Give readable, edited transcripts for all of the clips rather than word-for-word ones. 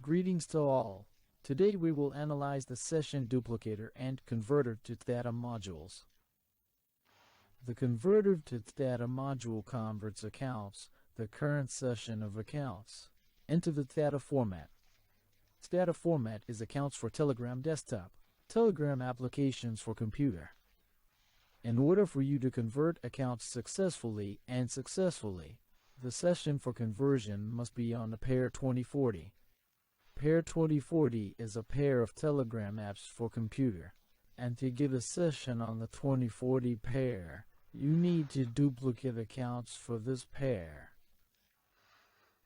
Greetings to all. Today we will analyze the session duplicator and converter to TDATA modules. The converter to TDATA module converts accounts, the current session of accounts, into the TDATA format. TDATA format is accounts for Telegram desktop, Telegram applications for computer. In order for you to convert accounts successfully, the session for conversion must be on the pair 2040. Pair 2040 is a pair of Telegram apps for computer, and to get a session on the 2040 pair, you need to duplicate accounts for this pair.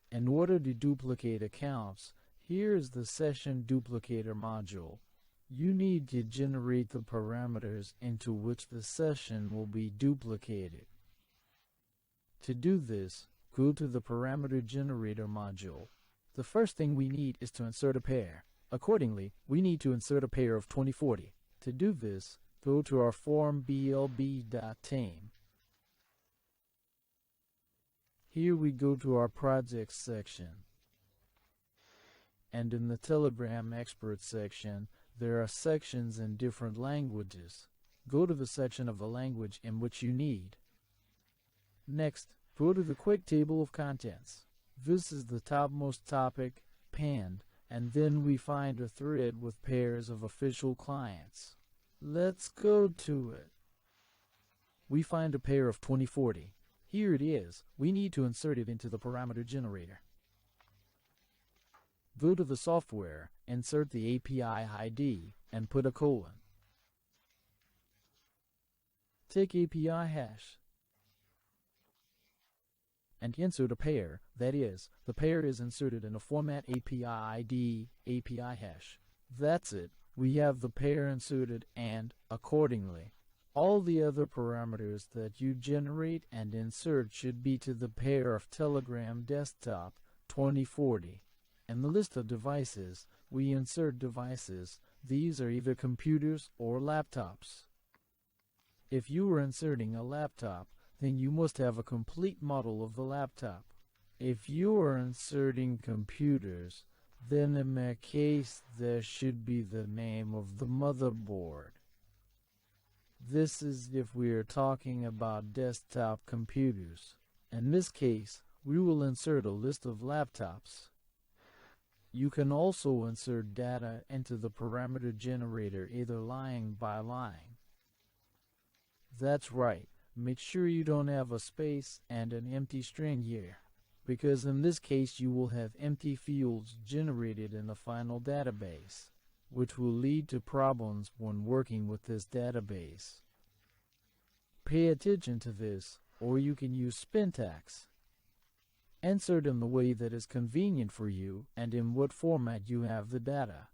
In order to duplicate accounts, here is the session duplicator module. You need to generate the parameters into which the session will be duplicated. To do this, go to the parameter generator module. The first thing we need is to insert a pair. Accordingly, we need to insert a pair of 2040. To do this, go to our form blb.tame. Here we go to our projects section. And in the Telegram expert section, there are sections in different languages. Go to the section of the language in which you need. Next, go to the quick table of contents. This is the topmost topic, panned, and then we find a thread with pairs of official clients. Let's go to it. We find a pair of 2040. Here it is. We need to insert it into the parameter generator. Go to the software, insert the API ID, and put a colon. Take API hash and insert a pair, that is, the pair is inserted in a format API ID, API hash. That's it, we have the pair inserted and, accordingly, all the other parameters that you generate and insert should be to the pair of Telegram desktop 2040. In the list of devices, we insert devices. These are either computers or laptops. If you are inserting a laptop, then you must have a complete model of the laptop. If you are inserting computers, then in that case there should be the name of the motherboard. This is if we are talking about desktop computers. In this case, we will insert a list of laptops. You can also insert data into the parameter generator either line by line. That's right. Make sure you don't have a space and an empty string here, because in this case you will have empty fields generated in the final database, which will lead to problems when working with this database. Pay attention to this, or you can use syntax. Insert in the way that is convenient for you and in what format you have the data.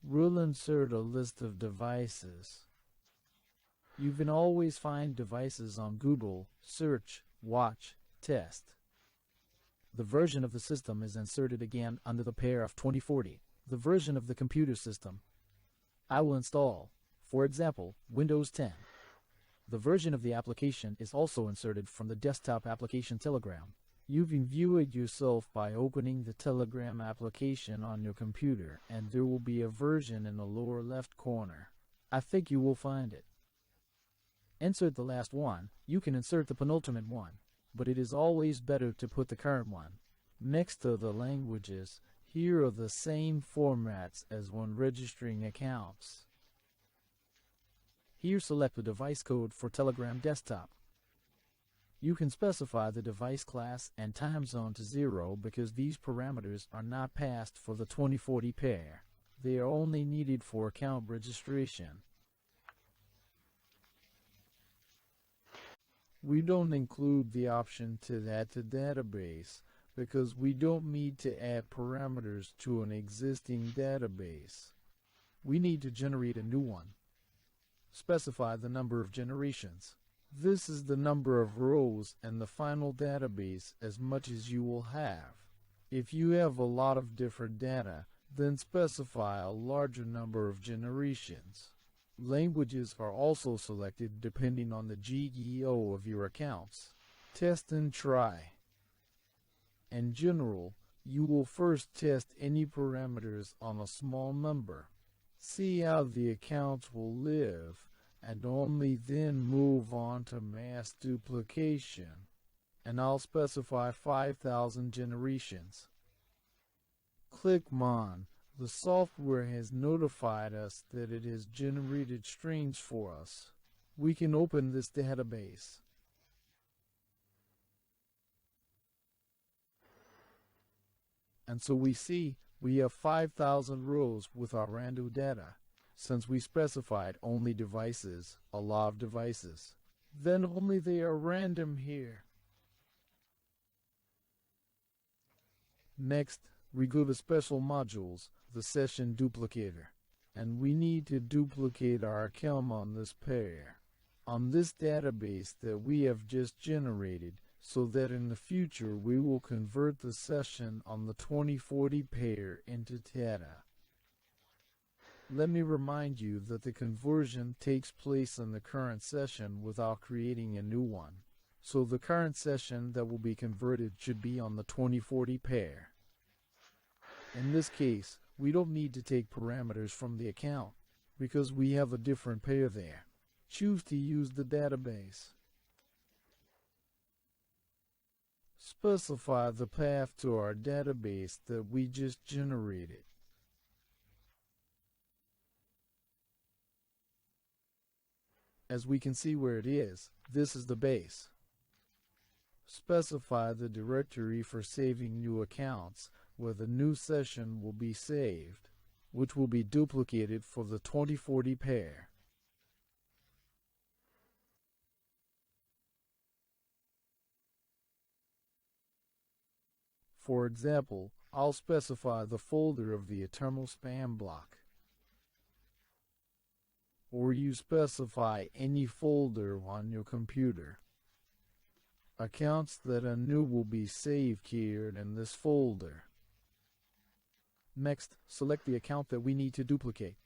We'll insert a list of devices. You can always find devices on Google, search, watch, test. The version of the system is inserted again under the pair of 2040, the version of the computer system. I will install, for example, Windows 10. The version of the application is also inserted from the desktop application Telegram. You can view it yourself by opening the Telegram application on your computer, and there will be a version in the lower left corner. I think you will find it. Insert the last one. You can insert the penultimate one, but it is always better to put the current one. Next to the languages, here are the same formats as when registering accounts. Here select the device code for Telegram desktop. You can specify the device class and time zone to 0 because these parameters are not passed for the 2040 pair. They are only needed for account registration. We don't include the option to add to database because we don't need to add parameters to an existing database. We need to generate a new one. Specify the number of generations. This is the number of rows in the final database as much as you will have. If you have a lot of different data, then specify a larger number of generations. Languages are also selected depending on the GEO of your accounts. Test and try. In general, You will first test any parameters on a small number. See how the accounts will live, and only then move on to mass duplication. And I'll specify 5,000 generations. Click on. The software has notified us that it has generated strings for us. We can open this database. And so we see we have 5,000 rows with our random data, since we specified only devices, a lot of devices. Then only they are random here. Next, we go to Special Modules, the Session Duplicator, and we need to duplicate our account on this pair, on this database that we have just generated, so that in the future we will convert the session on the 2040 pair into TDATA. Let me remind you that the conversion takes place in the current session without creating a new one. So the current session that will be converted should be on the 2040 pair. In this case, we don't need to take parameters from the account because we have a different pair there. Choose to use the database. Specify the path to our database that we just generated. As we can see where it is, this is the base. Specify the directory for saving new accounts where the new session will be saved, which will be duplicated for the 2040 pair. For example, I'll specify the folder of the eternal spam block. Or you specify any folder on your computer. Accounts that are new will be saved here in this folder. Next, select the account that we need to duplicate.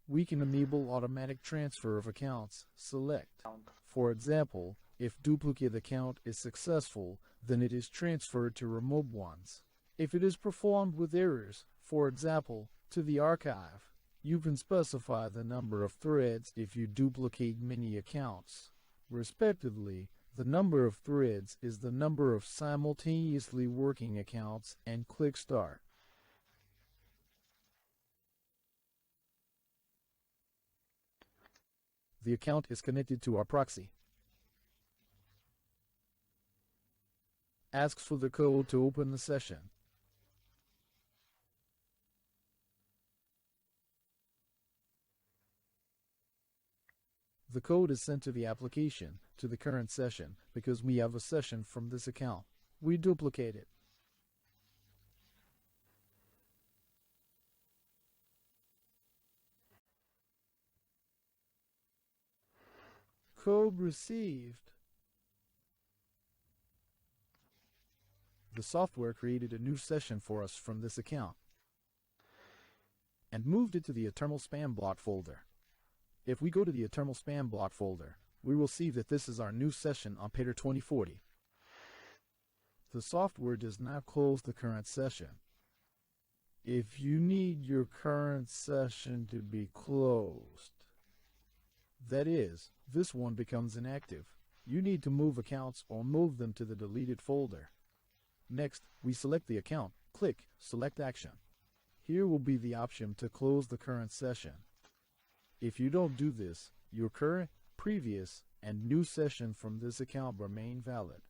We can enable automatic transfer of accounts. Select. For example, if duplicate account is successful, then it is transferred to remote ones. If it is performed with errors, for example, to the archive, you can specify the number of threads if you duplicate many accounts. Respectively, the number of threads is the number of simultaneously working accounts, and click Start. The account is connected to our proxy. Asks for the code to open the session. The code is sent to the application, to the current session, because we have a session from this account. We duplicate it. Code received. The software created a new session for us from this account and moved it to the eternal spam block folder. If we go to the eternal spam block folder, we will see that this is our new session on pair 2040. The software does not close the current session. If you need your current session to be closed, that is, this one becomes inactive, you need to move accounts or move them to the deleted folder. Next, we select the account. Click Select Action. Here will be the option to close the current session. If you don't do this, your current, previous, and new session from this account remain valid.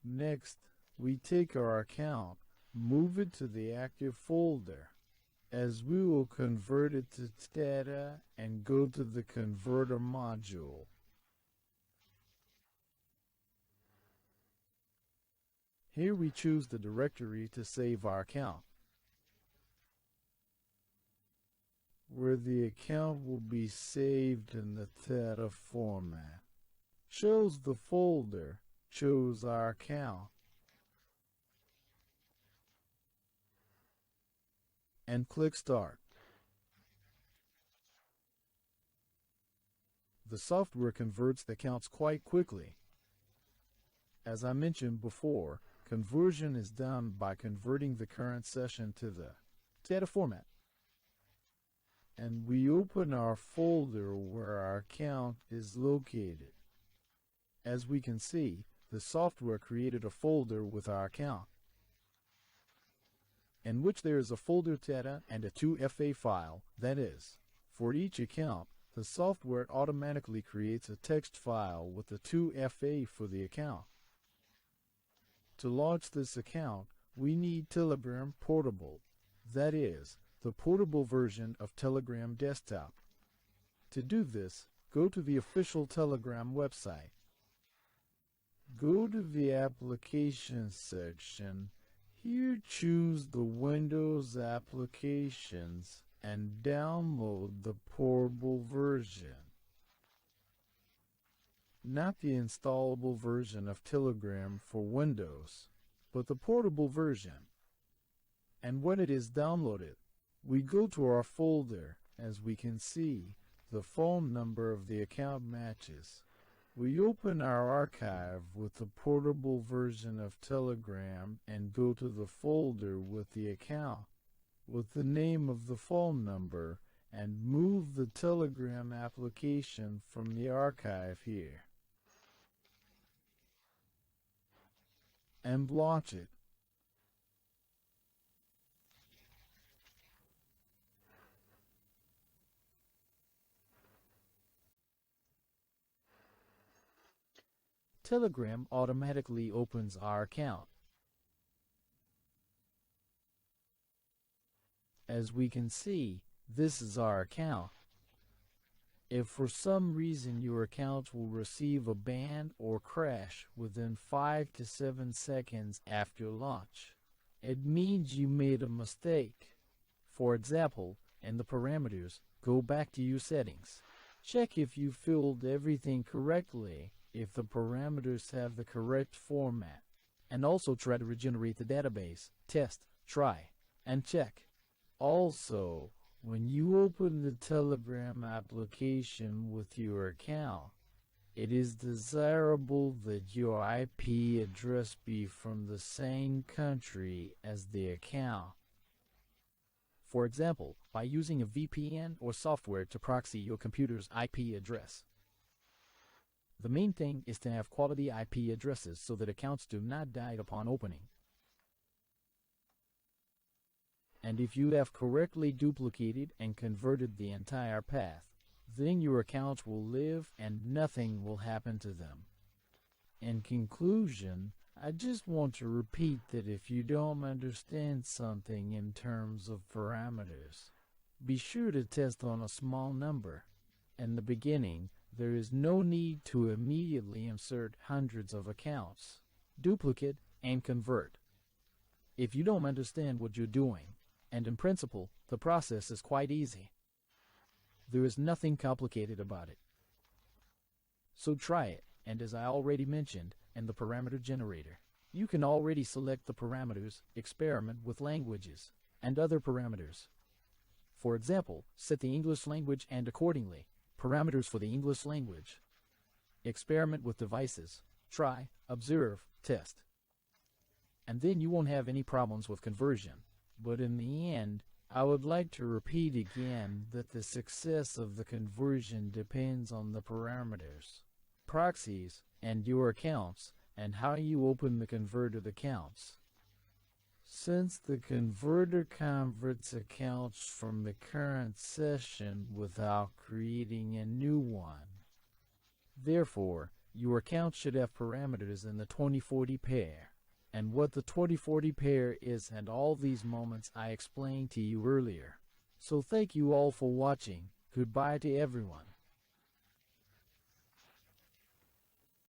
Next, we take our account, move it to the active folder, as we will convert it to TDATA and go to the converter module. Here we choose the directory to save our account, where the account will be saved in the TDATA format. Choose the folder, choose our account, and click Start. The software converts the accounts quite quickly. As I mentioned before, Conversion is done by converting the current session to the data format. And we open our folder where our account is located. As we can see, the software created a folder with our account, in which there is a folder data and a 2FA file. That is, for each account, the software automatically creates a text file with the 2FA for the account. To launch this account, we need Telegram Portable, that is, the portable version of Telegram Desktop. To do this, go to the official Telegram website. Go to the Applications section. Here choose the Windows Applications and download the portable version. Not the installable version of Telegram for Windows, but the portable version. And when it is downloaded, we go to our folder. As we can see, the phone number of the account matches. We open our archive with the portable version of Telegram and go to the folder with the account, with the name of the phone number, and move the Telegram application from the archive here. And launch it. Telegram automatically opens our account. As we can see, this is our account. If for some reason your account will receive a ban or crash within 5 to 7 seconds after launch, it means you made a mistake. For example, in the parameters, go back to your settings. Check if you filled everything correctly, if the parameters have the correct format, and also try to regenerate the database. Test, try, and check. Also, when you open the Telegram application with your account, it is desirable that your IP address be from the same country as the account. For example, by using a VPN or software to proxy your computer's IP address. The main thing is to have quality IP addresses so that accounts do not die upon opening. And if you have correctly duplicated and converted the entire path, then your accounts will live and nothing will happen to them. In conclusion, I just want to repeat that if you don't understand something in terms of parameters, be sure to test on a small number. In the beginning, there is no need to immediately insert hundreds of accounts, duplicate, and convert. If you don't understand what you're doing, and in principle, the process is quite easy. There is nothing complicated about it. So try it, and as I already mentioned, in the parameter generator, you can already select the parameters, experiment with languages, and other parameters. For example, set the English language and accordingly, parameters for the English language. Experiment with devices. Try, observe, test. And then you won't have any problems with conversion. But in the end, I would like to repeat again that the success of the conversion depends on the parameters, proxies, and your accounts, and how you open the converted accounts. Since the converter converts accounts from the current session without creating a new one, therefore, your account should have parameters in the 2040 pair. And what the 2040 pair is and all these moments I explained to you earlier. So thank you all for watching. Goodbye to everyone.